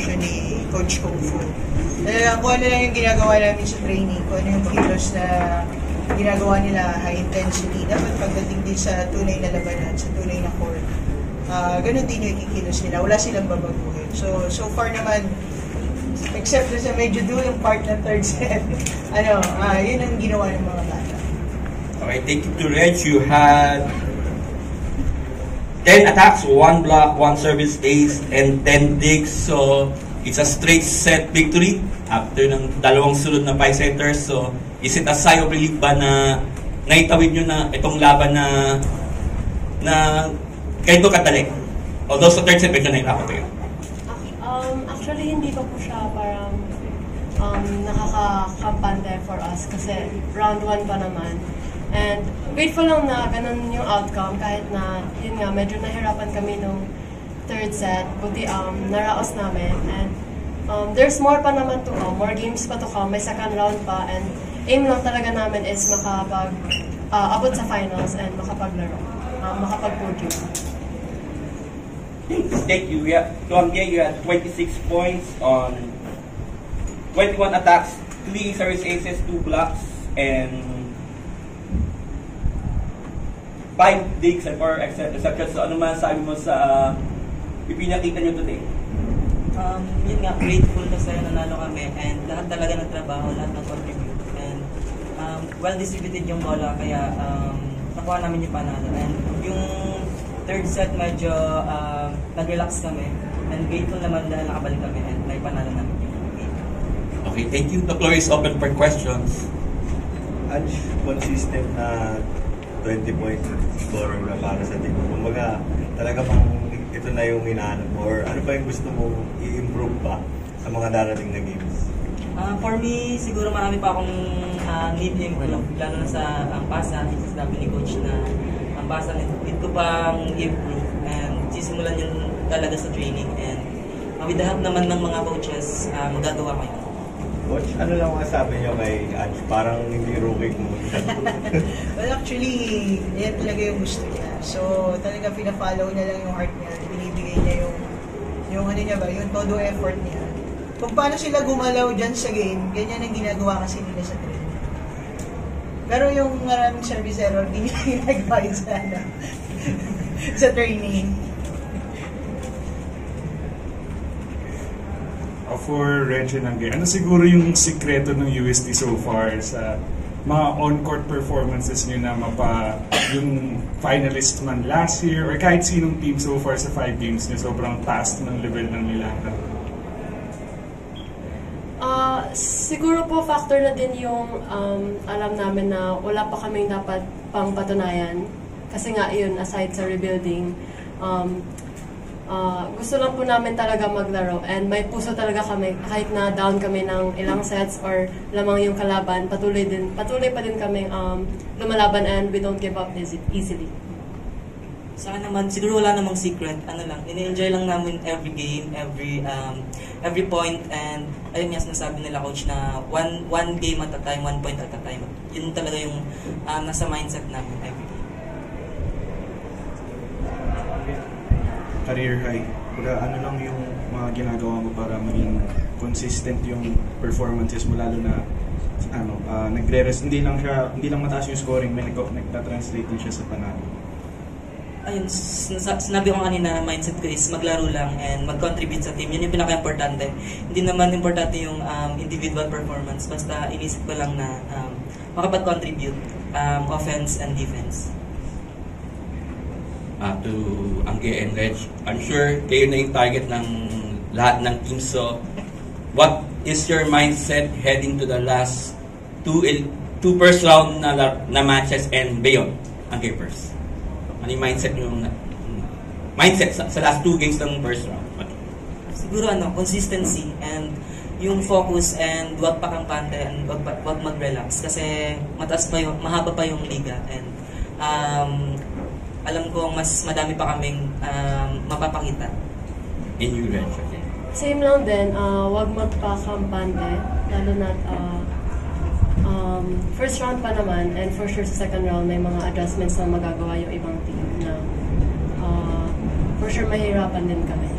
instruction ni Coach Kung Fu. Kung ano lang yung ginagawa namin sa training, kung ano yung kilos na ginagawa nila, high intensity, dapat pagdating din sa tunay na labanan, sa tunay na court. Ganun din yung ikikilos nila, wala silang babaguhin. So far naman, except na sa medyo dulong part ng third set, yun ang ginawa ng mga bata. Okay, thank you to Reg. You had 10 attacks, 1 block, 1 service ace, and 10 digs. So, it's a straight set victory after ng dalawang sunod na 5 setters. So, is it a sigh of relief ba na naitawid nyo na itong laban na ganito kadali? Although sa third set, medyo nahirapan kayo. Actually, hindi pa po siya parang nakakampante for us kasi round 1 pa naman. And grateful lang na ganun yung outcome kahit na, yun nga, medyo nahirapan kami nung third set. Buti naraos namin. And there's more pa naman to come. More games pa to come. May second round pa. And aim lang talaga namin is abot sa finals and makapaglaro. Makapag-podium. Thank you. Tuangge, you had 26 points on 21 attacks, 3 service aces, 2 blocks, and 5 digs and 4 exceptions. So ano man sabi mo sa ipinakita nyo today? Yun nga, grateful kasi nanalo kami and lahat talaga ng trabaho, lahat ng contribute. And well distributed yung bola kaya nakuha namin yung panalo. And yung third set medyo nag-relax kami and grateful naman dahil nakabalik kami and may panalo namin yung game. Okay, thank you. The floor is open for questions. Ange, consistent na 20 points scorer na para sa team. Kumbaga, talaga bang ito na yung hinahanap mo or ano pa yung gusto mo i-improve pa sa mga darating na games? For me, siguro marami pa akong need to improve, lalo na sa pasa. Sabi ni Coach na ang pasa need ko pang improve and sisimulan yun talaga sa training and with the help naman ng mga coaches, magagawa ko yun. Coach, ano lang masasabi niyo kay Ange? Parang hindi rookie mo. Well, actually, yan talaga yung gusto niya. So, talaga pina-follow niya lang yung heart niya. Binibigay niya yung ano niya ba, yung todo effort niya. Kung paano sila gumalaw dyan sa game, ganyan ang ginagawa kasi nila sa training. Pero yung maraming service error, hindi niya ginagawa yun sa training. For Reggie Nangge, ano siguro yung sikreto ng UST so far sa mga on-court performances niyo na yung finalist man last year or kahit sinong team so far sa 5 games niyo, sobrang taas ng level ng nila? Siguro po factor na din yung alam namin na wala pa kaming dapat pang patunayan kasi nga yun, aside sa rebuilding, gusto lang po namin talaga maglaro and may puso talaga kami kahit na down kami ng ilang sets or lamang yung kalaban, patuloy pa din kami lumalaban and we don't give up easily. Sa akin naman, siguro wala namang secret, ini-enjoy lang namin every game, every point and ayun nga sinasabi nila Coach na one game at a time, 1 point at a time. Yun talaga yung nasa mindset namin every day. Career high. Ano lang yung mga ginagawa mo para maging consistent yung performances mo, lalo na hindi lang mataas yung scoring, may nagta-translate din siya sa panalo. Ayun, sinabi ko kanina, mindset ko is maglaro lang and mag-contribute sa team. Yun yung pinaka-importante. Hindi naman importante yung individual performance. Basta inisip ko lang na makapag-contribute offense and defense. To Angge and Reg, I'm sure kayo na yung target ng lahat ng teams. So, what is your mindset heading to the last two first round na matches and beyond, Angge first? Ano yung mindset sa last 2 games ng first round? Siguro consistency and yung focus and wag pakampante and wag mag-relax kasi mahaba pa yung liga and alam ko mas madami pa kaming mapapakita. In you, Reg? Same lang din, wag magpakampante, lalo na first round pa naman and for sure sa second round may mga adjustments na magagawa yung ibang team na for sure mahirapan din kami.